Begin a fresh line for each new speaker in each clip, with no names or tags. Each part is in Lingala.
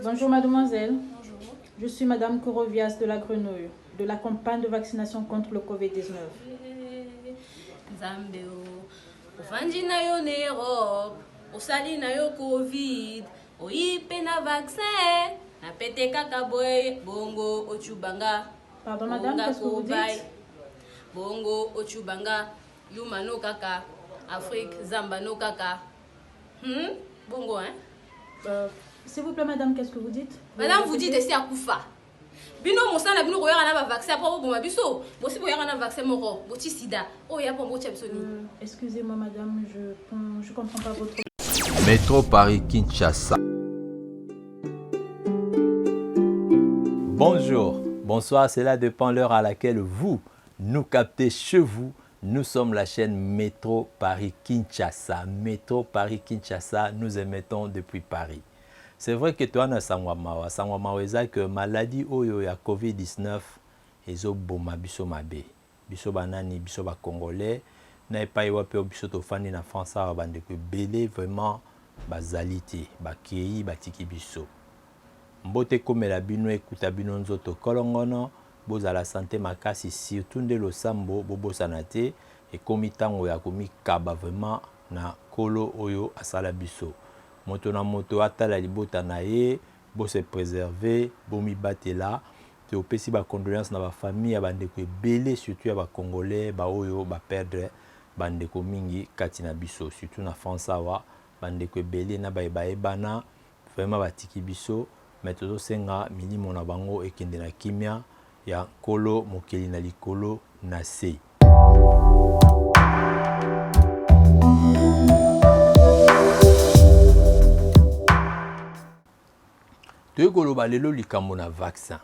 Bonjour mademoiselle.
Bonjour.
Je suis madame Korovias de la Grenouille, de la campagne de vaccination contre le Covid-19.
Zambeo, ufandi na yo Europe, usali na yo Covid, oyipe na vaccin, na pete kaka boy, bongo ochubanga.
Pardon madame, qu'est-ce que vous dites?
Bongo ochubanga, yuma no kaka, Afrique, Zamba no kaka. Bongo, hein?
S'il vous plaît madame, qu'est-ce que vous dites?
Madame, vous dites ici à Koufa. Bino mosana bino koyaka na vaccin après boma biso bosi boyaka na vaccin moko boti sida o ya pombo chepsoni.
Excusez-moi madame, je comprends pas votre
Métro Paris Kinshasa. Bonjour, bonsoir, cela dépend l'heure à laquelle vous nous captez chez vous. Nous sommes la chaîne Métro Paris Kinshasa. Métro Paris Kinshasa, nous émettons depuis Paris. C'est vrai que toi, Sangwamawa est que maladie oyo ya COVID-19 ezo boma biso mabe. Biso banani, biso ba Congolais, na epai wape biso to fandi na France a bande que belé vraiment bazalité, ba kei batiki biso. Mbote komela bino ekuta bino nzoto kolongono, boza la santé makasi surtout nde lo sambo bobosana te et komitango ya komi kaba vraiment na kolo oyo asala biso. Moto na moto atala libota na ye, bo se préserver, bo mi batela, te opesi ba condoléances na ba famille ya bandeko ebele surtout ya ba Congolais ba oyo ba perdre bandeko mingi kati na biso surtout na France awa bandeko ebele na ba ebana vraiment batiki biso mais tozo senga milimo na bango ekende na kimia ya kolo mokeli na likolo na se. Toyekoloba lelo likambo na vaccin.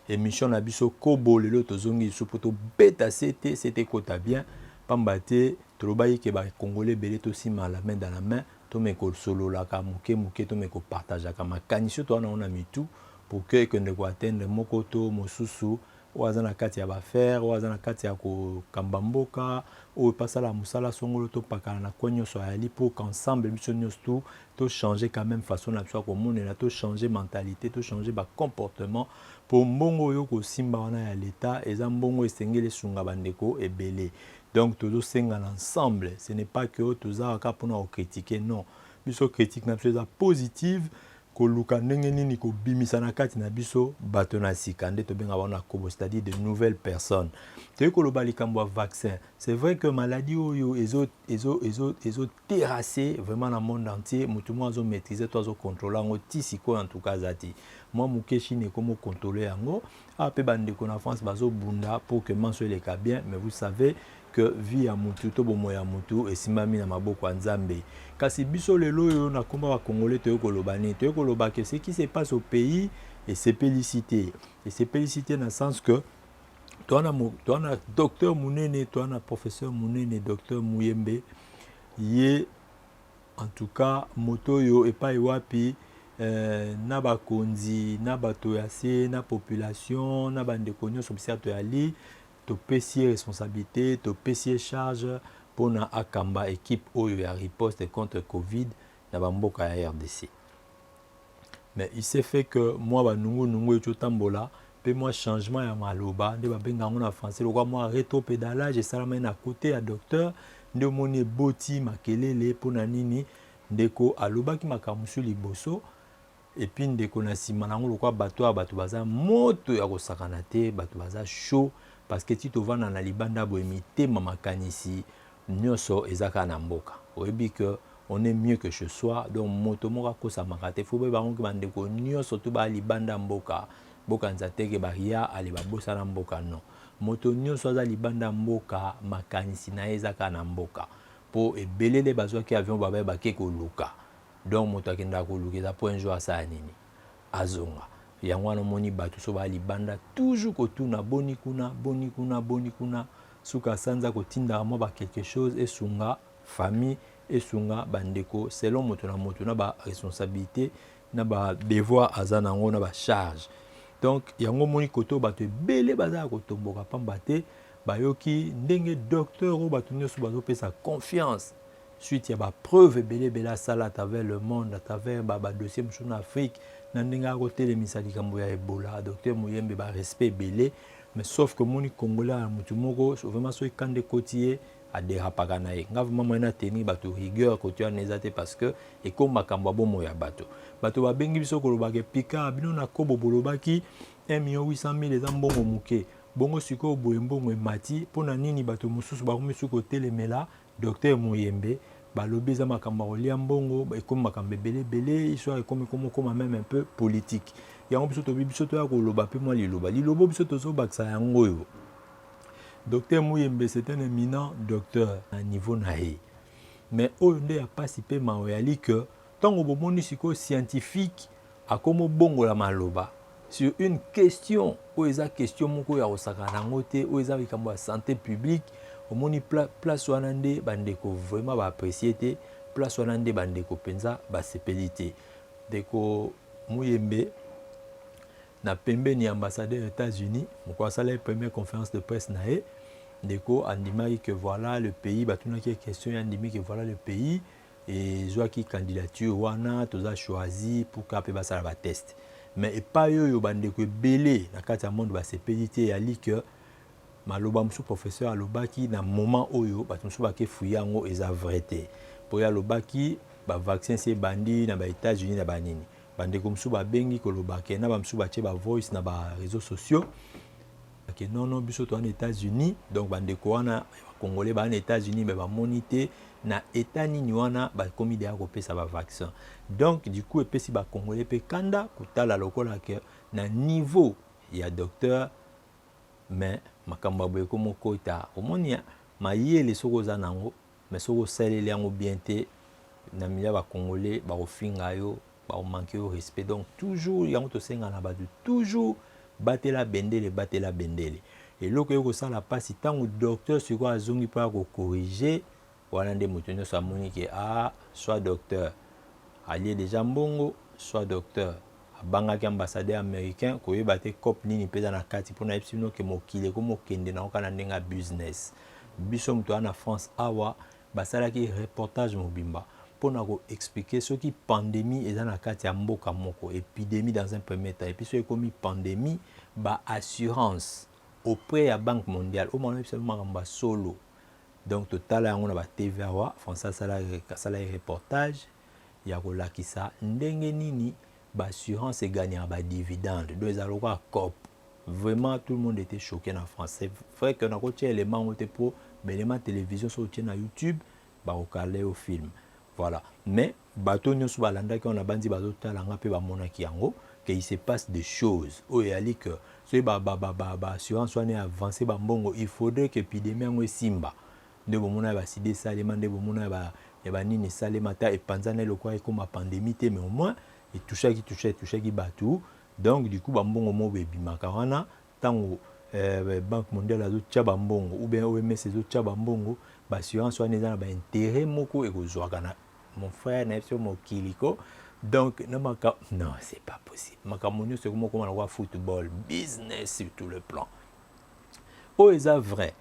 Émission na biso kobo lelo tozongi biso poto beta c'était kota bien pambate tolobayi ke ba Congolais belé tosima la main dans la main to meko solo la ka muke to meko partager ka makaniso to na mitu pour que ndeko atteindre mokoto mosusu oaza na kati ya ba faire oaza na kati ya ko kambamboka o passa la musala songolo to pakala na konyo so ali pour qu'ensemble biso nyos to changer quand même façon na biso ko monde na to changer mentalité to changer ba comportement pour mbongo yo ko simba wana ya l'état eza mbongo esengele sunga bandeko ebele. Donc tous senga ensemble, ce n'est pas que tous aka pour nous critiquer, non. Biso critique na biso positive ko luka ndenge nini ko bimisa na kati na biso bato na sikande to benga wana kobo, c'est-à-dire de nouvelles personnes. Te ko lo balikambo vaccin. C'est vrai que maladie oyo ezo terrasser vraiment dans le monde entier, mutu mo azo maîtriser to azo contrôler ngo tisiko en tout cas zati. Moi mukeshi ne komo contrôler yango, ape bande ko na France bazo bunda pour que man soit les cas bien, mais vous savez que vie ya mutu to bomo ya mutu esimami na maboko ya Nzambe. Kasi biso lelo yo na komba ba Congolais to kolobani to koloba que ce qui se passe au pays et c'est félicité. Et c'est félicité dans le sens que toi na docteur Munene, toi na professeur Munene, docteur Muyembe, yé en tout cas moto yo et pas wapi na ba konzi na bato ya se na population na bande konyo so bisa to ali to pesier responsabilité to pesier charge pour na akamba équipe oyo ya riposte contre Covid na bamboka ya RDC. Mais il s'est fait que moi ba nungu echotambola pe moi changement ya maloba nde ba benga ngona français lokwa moi rétropédalage et salama na côté ya docteur nde moni boti makelele pona nini ndeko aloba ki makamusu liboso et puis ndeko na sima nango lokwa bato baza moto ya kosakana te bato baza chaud parce que tito vana na libanda bo emite mamakanisi nyoso ezaka na mboka oyebi que on est mieux que chez soi donc moto moka kosa makate faut ba ngo bandeko nyoso to ba libanda mboka boka nzate ke baria ale babosa na mboka non moto nyoso aza libanda mboka makanisi na ezaka na mboka po ebelele bazwa ki avion baba ba ke ko luka donc moto akenda ko luka pour un jour asa nini azonga yango wana moni bato so ba libanda toujours kotuna boni kuna suka sanza kotinda mo ba quelque chose et sunga famille et sunga bandeko selon moto na ba responsabilité na ba devoir azana ngo na ba charge. Donc yango moni koto bato belé baza kotomboka pambate bayoki ndenge docteur o bato nyoso bazo pesa confiance suite ya ba preuve belé bela sala à travers le monde à travers ba dossier en Afrique na ndenge akotelemisa likambo ya Ebola docteur Muyembe ba respect belé mais sauf que moni congolais ya mutu moko vraiment so ikande kotier a dérapaka na ye nga vraiment moyena tenir bato rigueur côté wana eza te parce que ekoma makambo ya bomo ya bato babengi biso kolobaka pika bino na kobo bolobaki 1,800,000 eza mbongo muke bongo sikoyo boye mbongo emati mpona nini bato mosusu bakomi soki kotelemela docteur Muyembe balobi eza makambo ya kolia mbongo ekomi makambo ebele histoire ekomi komokoma même un peu politique yango biso tobi biso toya koloba mpe mwa liloba biso tozobakisa yango oyo docteur Muyembe c'est un éminent docteur à niveau na ye mais oyo nde ya pasi mpe maoyali que ntango bomoni sikoyo scientifique akomi obongola maloba sur une question oyo eza question moko ya kosaka nango te oyo eza likambo ya santé publique omoni place wana nde bandeko vraiment baapprécier te place wana nde bandeko mpenza basepeli te ndeko Muyembe na pembeni ya ambassadeur États-Unis moko asala première conférence de presse na ye ndeko andimaki que voilà le pays batunaki question andimi que voilà le pays et zwaki candidature wana toza choisi pour ka pe basala ba test mais epai oyo bandeko ebele na kati ya monde basepeli te yali que maloba mosusu professeur alobaki na moment oyo bato mosusu bakefuya yango eza vrai te po ya alobaki bavaccin si ebandi na ba-États-Unis na banini bandeko mosusu babengi kolobake na bamosusu batie bavoice na baréseaux sociaux ke non biso toza na États-Unis donc bandeko wana bakongolais baa na États-Unis me bamoni te na état nini wana bakomi deya kopesa bavaccin donc du coup epesi bakongolais mpe kanda kotala lokola ke na niveau ya docteur mais makambo boye komokota omoni mayele soko oza nango mais soko osaleli yango bien te na milia bakongolais bakofinga yo bakomanke yo respect donc toujours yango tosenga na bato toujours batela bendele eloko yo kosala pasi ntango docteur sikoyo azongi mpo ya kokorrige wana nde moto nyonso amoni ke soit docteur alie déjà mbongo soit docteur abangaki ambassadeur américain koyeba te cop nini mpenza na kati mpona yebisi bino ke mokili ekomokende nango kaka na ndenge ya business biso moto wana na France awa basalaki reportage mobimba mpona koexplike soki pandémie eza na kati ya mboka moko épidémie dans un premier temps epuis so ekomi pandémie baassurance auprès ya banque mondiale omona biso makambo ya solo donc totala yango na batv awa France asala reportage ya kolakisa ndenge nini baassurance egagnaka badividende donc eza lokola cop vraiment tout le monde était choqué na France c'est vrai que nakotia élément yango te mpo baélément télévision so otie na YouTube bakokale au film voilà mais bato nyonso balandaki wana bandi bazotalanga mpe bamonaki yango que il se passe des choses oyo eyali que soki baassurance wana avancé bambongo il faudrait que épidémie yango esimba nde bomona ya basida esalema nde bomona ya banini esalema ta epanzana elokwa ekoma pandémie te mais au moins etouchaki bato donc du coup bambongo moko ebimaka wana ntango banque mondiale azotia bambongo ou bien OMS ezotia bambongo baassurance wana eza na baintérêt moko ekozwaka na mon frère na biso mokiliko donc non c'est pas possible makambo nyonso ekomokoma na kwa football business sur tout le plan oyo eza vrai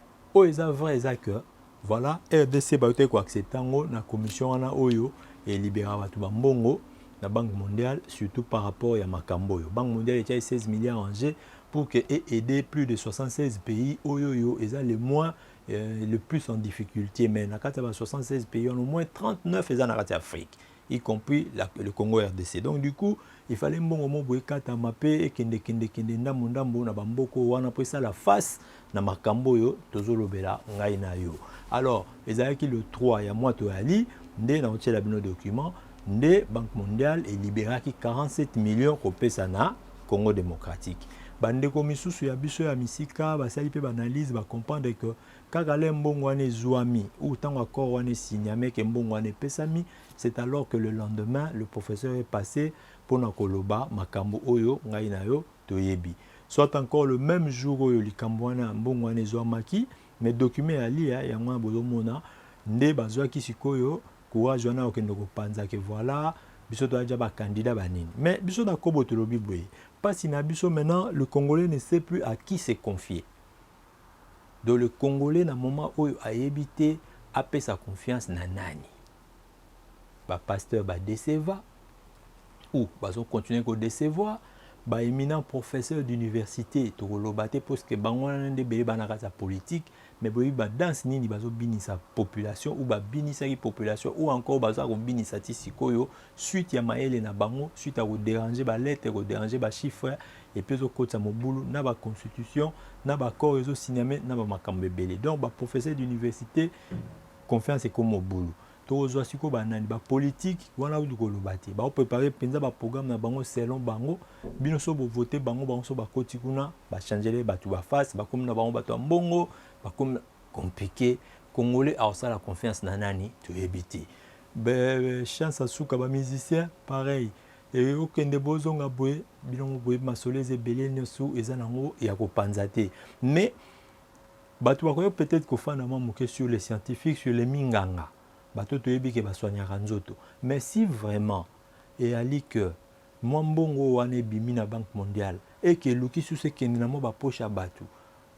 eza que voilà RDC bayote koaccepte yango na commission wana oyo elibéraka bato bambongo la Banque mondiale, surtout par rapport à Makambo. La Banque mondiale a 16 milliards en jeu pour aider plus de 76 pays. Oyoyo, ils ont les moins le plus en difficulté. Mais dans 76 pays, on a au moins 39 en Afrique, y compris le Congo RDC. Donc du coup, il fallait un bon moment pour mapper et kende ndambo na bamboko wana pour ça la face na Makambo yo tozolobela ngai na yo. Alors, ils ont le 3 ya moi to ali, ndé na otela bino document. La Banque mondiale est libérée 47 millions kopesa na Congo démocratique. Bandeko misusu ya biso ya misika basali pe banalise ba comprendre que kaka le mbongo wana ezwami ou tango accord wana signamé que mbongo wana pesami, c'est alors que le lendemain le professeur est passé pour na koloba makambo oyo ngai na yo toyebi. Soit encore le même jour oyo likambo wana mbongo wana ezwamaki, mais document ali ya mwana bozomona nde bazwaki sikoyo courage wana okende kopanza que voilà biso to aja ba candidat banini mais biso na kobo to lobi boye parce na biso maintenant le Congolais ne sait plus à qui se confier. Donc le Congolais na moment oyo a évité a sa confiance na nani ba pasteur ba déceva où bazo continuer ko décevoir ba éminent professeur d'université to lobate parce que bango nde bele banaka sa politique mais boyi ba danse nini bazo binisa population ou ba binisa ki population ou encore bazo ko binisa ti sikoyo suite ya maele na bango suite à ko déranger ba lettre ko déranger ba chiffre et puis au côté mobulu na ba constitution na ba corps ezo signamé na ba makambe belé donc ba professeur d'université confiance comme mobulu tozwa siko banani ba politique wana udu ko lobati ba préparer penza ba programme na bango selon bango bino so bo voter bango so ba koti kuna ba changer ba tu ba face ba comme na bango ba to mbongo ba comme compliqué congolais a ça la confiance na nani to ebiti be chance asuka ba musicien pareil et okende bozonga boye bilongo boye masoleze belé nyosu ezanango ya ko panzate mais batu ba ko peut-être ko fana mamuke sur les scientifiques sur les minganga bato toyebi ke baswanyaka nzoto mais si vraiment eyali que mwa mbongo wana ebimi na banque mondiale et que luki susu ekende na mwa bapoche ya bato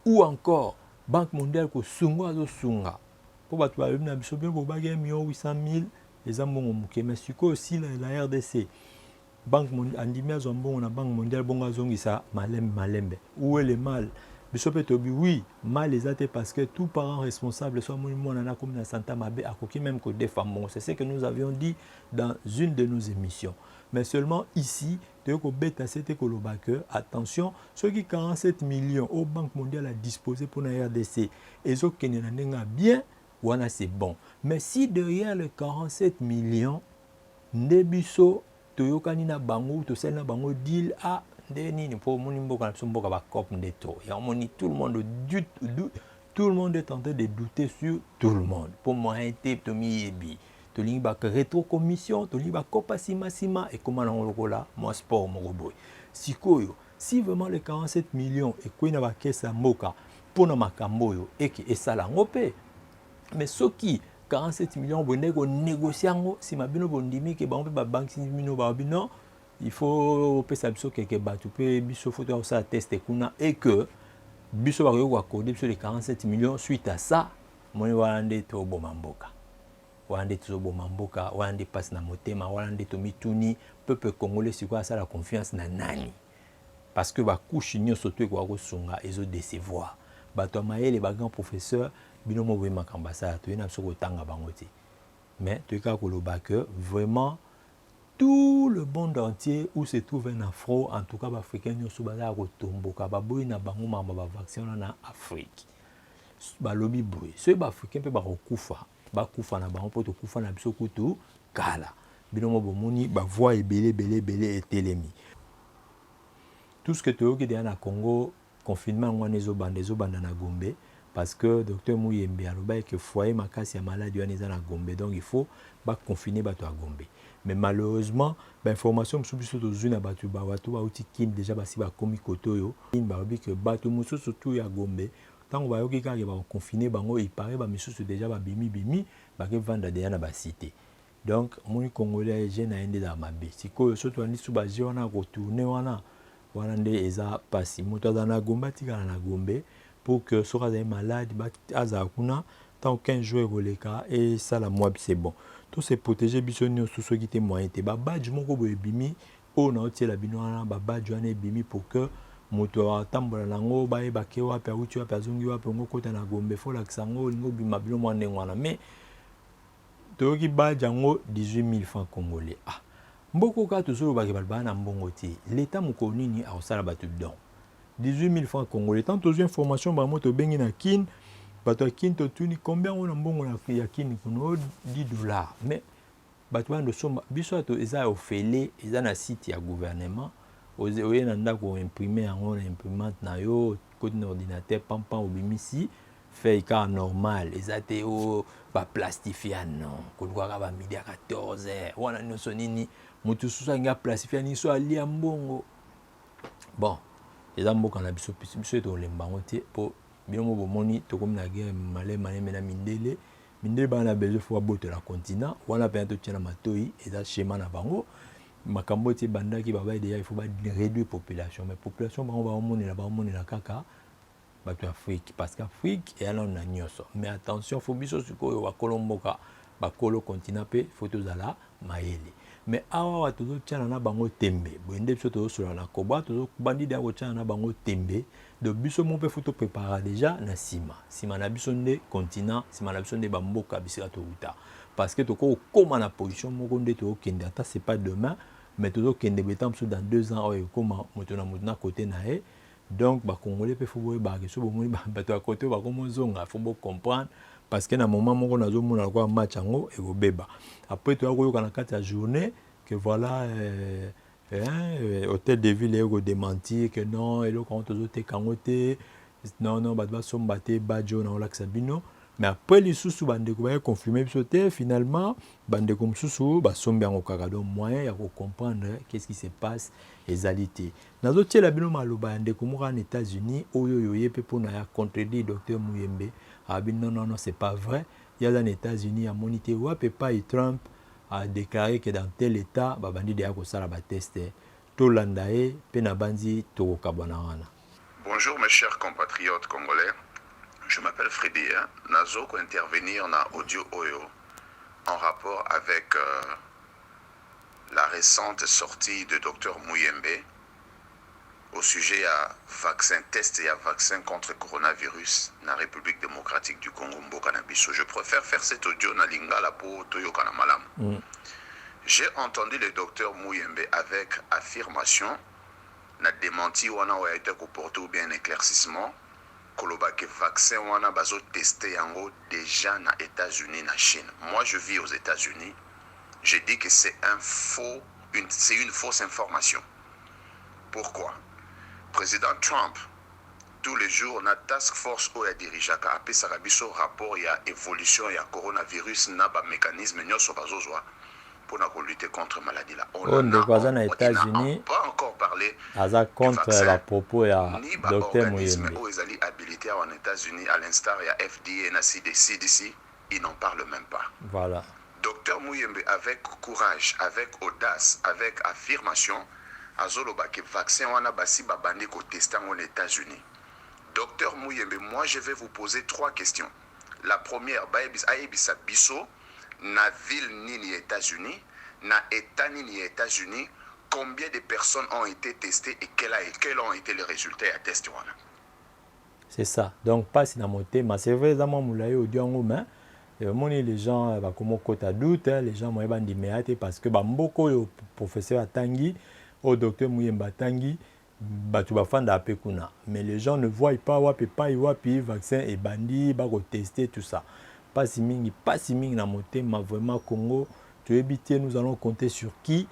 ou encore banque mondiale kosunga azosunga mpo bato balobi na biso bien bobaki 1,800,000 eza mbongo moke mais sikoyo aussi la RDC banque mondiale andimi azwa mbongo na banque mondiale bongo azongisa malembe où est le mal biso pe tobi oui mal exacté parce que tout parent responsable soit mwana comme na santa mabe akoki même que des femmes c'est ce que nous avions dit dans une de nos émissions mais seulement ici de ko beta c'était ko lobake attention ceux qui 47 millions au banque mondiale a disposé pour na RDC ezo kenena ndenga bien wana c'est bon mais si derrière les 47 millions ndebiso toyokani na bango to sel na bango deal a nini pour mon mboka na mboka ba cop ndeto ya moni tout le monde est en train de douter sur tout le monde pour moi été to miyebi to lingi ba rétro commission to lingi ba copa sima et comment na lokola moi sport mo boy sikoyo si vraiment les 47 millions et quoi na ba kesa mboka pour na makambo yo et que esala ngopé mais ce qui 47 millions bonne ko négocier ngo si mabino bondimi ke ba on peut ba banque mino ba bino il faut que ça biso quelque batu pe biso photo ça teste kuna et que biso ba ko coder sur les 47 millions suite à ça moni wande to bomamboka wande to bomamboka wande passe na motema wande to mituni peuple congolais c'est quoi ça la confiance na nani parce que ba couche nyonso to ko sunga ezo décevoir bato maele ba grand professeur bino mo wema kambasa to ina biso ko tanga bangoti mais to ka ko lobaka vraiment tout le monde entier où se trouve un afro en tout cas africain nyoso baza ko tomboka baboyi na bango mama ba vaccin na Afrique ba lobby boy ceux ba africain pe ba kufa na bango poto kufa na biso kutu kala bino mo bomoni ba voix belé etelemi tout ce que tu oki na Congo confinement ngwana ezobanda na Gombe parce que docteur Mouyembe aloba que foyer makasi ya maladie wana eza na Gombe donc il faut ba confiner bato à Gombe mais malheureusement l'information msubiso tozwi na bato bauti kin déjà basi bakomi kotoyo kin babi que bato mususu tu ya Gombe tango bayoki kaka ba confiner bango il paraît ba misusu déjà ba bimi ba ke vendre déjà na ba cité donc moni congolais jeune ende da mabe sikoyo soto andi su ba je wana ko tourner wana nde eza pasi moto aza na Gombe tikala na Gombe pour que soka za malade ba aza kuna tant 15 jours koleka et ça la moi c'est bon tout se protéger biso nyonso soki te moyen te ba badge moko boye bimi o na otiela bino wana ba badge wana ebimi pour que moto atambola nango ba yeba ke wapi auti wapi azongi wapi ngo kota na Gombe fo lakisa ngo lingo bima bino mwana ngwana mais toki badge ngo 18 000 francs congolais ah mboko ka tozolo ba ke balba na mbongo te l'état mokoni ni a osala batu don 18 000 francs congolais tant aux informations ba moto bengi na kin bato kinto tuni combien on a mbongo na ya kini kuno $10 mais bato bando somba biso to eza ofele eza na site ya gouvernement oye na ndako imprimer yango na imprimante na yo code na ordinateur pampan obimisi fait ka normal eza te o ba plastifier non kolwa ba midi à 14h wana nyonso nini mutu susa nga plastifier ni so ali mbongo bon eza mboka na biso to lembango te po bien mo bomoni to comme na guerre malé mena mindele bana bezo fo boto la continent wana pe to tena matoi eza schéma na bango makambo ti bandaki baba déjà il faut ba réduire population mais population bango ba moni la kaka bato Afrique parce qu'Afrique et alors na nyoso mais attention faut biso sikoyo wa kolomboka ba kolo continent pe faut to zala maele mais awa tozo tiana na bango tembe boende biso tozo sola na koba tozo bandi dia ko tiana na bango tembe de biso mon pe photo préparer déjà na sima na biso nde continent sima na biso nde bamboka bisika to uta parce que toko koma na position moko nde to kende ata c'est pas demain mais tozo kende betam dans 2 ans oyo koma moto na côté na e donc ba congolais pe faut ba que so bomoni ba to à côté ba komo zonga faut comprendre parce que na moment moko nazo mona kwa match yango e go beba après to akoyoka na kati ya journée que voilà hôtel de ville ego démentir que non et le quand tozo te kangote non ba somba te bajo na olax sabino mais après les sous bande ko ba confirmer biso te finalement bande comme sous ba somba ngo kaka donc moyen ya ko comprendre qu'est-ce qui se passe ezalité nazo tiela bino maloba ande ko moka aux États-Unis oyo yoye pe pona ya contredire docteur Muyembe non c'est pas vrai il y a aux États-Unis à moniter ou pas et Trump a déclaré que dans tel état babandi de ko sala ba test to landae pe na banzi to kabanawana.
Bonjour mes chers compatriotes congolais. Je m'appelle Freddy, Nazo pour intervenir dans Audio Oyo en rapport avec la récente sortie de Dr Muyembe au sujet à vaccin test et à vaccin contre coronavirus dans la République démocratique du Congo Mbokanabiso. Je préfère faire cet audio dans Lingala pour Toyo Kanamalam. J'ai entendu le docteur Muyembe avec affirmation, n'a démenti ou a été comporté ou bien un éclaircissement. Que vaccin wana bazo testé yango déjà na États-Unis na Chine. Moi je vis aux États-Unis. Je dis que c'est une fausse information. Pourquoi? Président Trump tous les jours na task force o ya dirijaka apesaka biso rapport ya évolution ya coronavirus na ba mécanisme nyoso bazozwa pour lutter contre la maladie là.
On n'a
pas encore parlé
contre la propos ya docteur
Muyembe. Ils habilité aux États-Unis à l'instar ya FDA et CDC, ils n'en parlent même pas.
Voilà.
Docteur Muyembe avec courage, avec audace, avec affirmation, azoloba que vaccin wana basi babandi ko tester aux États-Unis. Docteur Muyembe, moi je vais vous poser 3 questions. La première, ayebisa biso na ville ni États-Unis, na état ni États-Unis, combien de personnes ont été testées et quels ont été les résultats à test wana.
C'est ça. Donc pas si na monté, mais c'est vrai zaman moulaye au diango mais les gens ba comme kota doute, les gens moi bandi meate parce que ba mboko yo professeur Tangi au docteur Muyemba Tangi batu bafanda ape kuna. Mais les gens ne voient pas wapi vaccin et bandi ba ko tester tout ça. Pas si mingi na monté, mais vraiment Congo tu éviter nous allons compter sur qui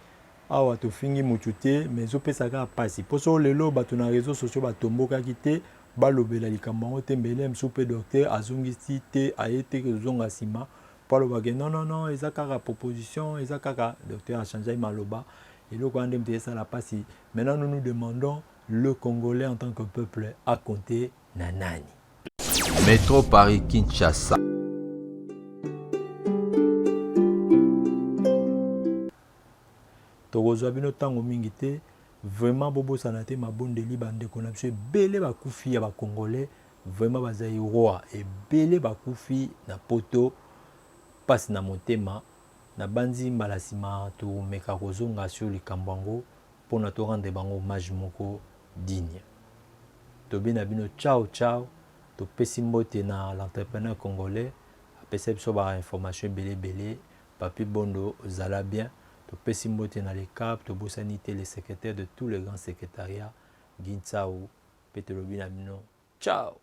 awa to fingi mututé mais opesaka pasi poso lelo batu na réseaux sociaux batomboka kité balobela likambango tembele msupe docteur azongisi te ayete ke zonga sima paloba ke non ezaka proposition ezaka docteur a changé maloba et le quand ndem ça la pasi maintenant nous nous demandons le Congolais en tant que peuple à compter na nani.
Métro Paris Kinshasa.
Tokozwa bino tango mingi te vraiment bobo sanate mabondeli bande konapse belé bakufi ya ba congolais vraiment bazai roi et belé bakufi na poto passe na motema na banzi malasima to meka kozonga sur likambango pona to rendre bango hommage moko digne. To bina bino ciao to pesi mbote na l'entrepreneur congolais apesa biso ba information belé papi bondo zala bien. To pesi mbote na le cap to bosanité les secrétaires de tous les grands secrétariats Gintsao Petelobina Bino. Ciao.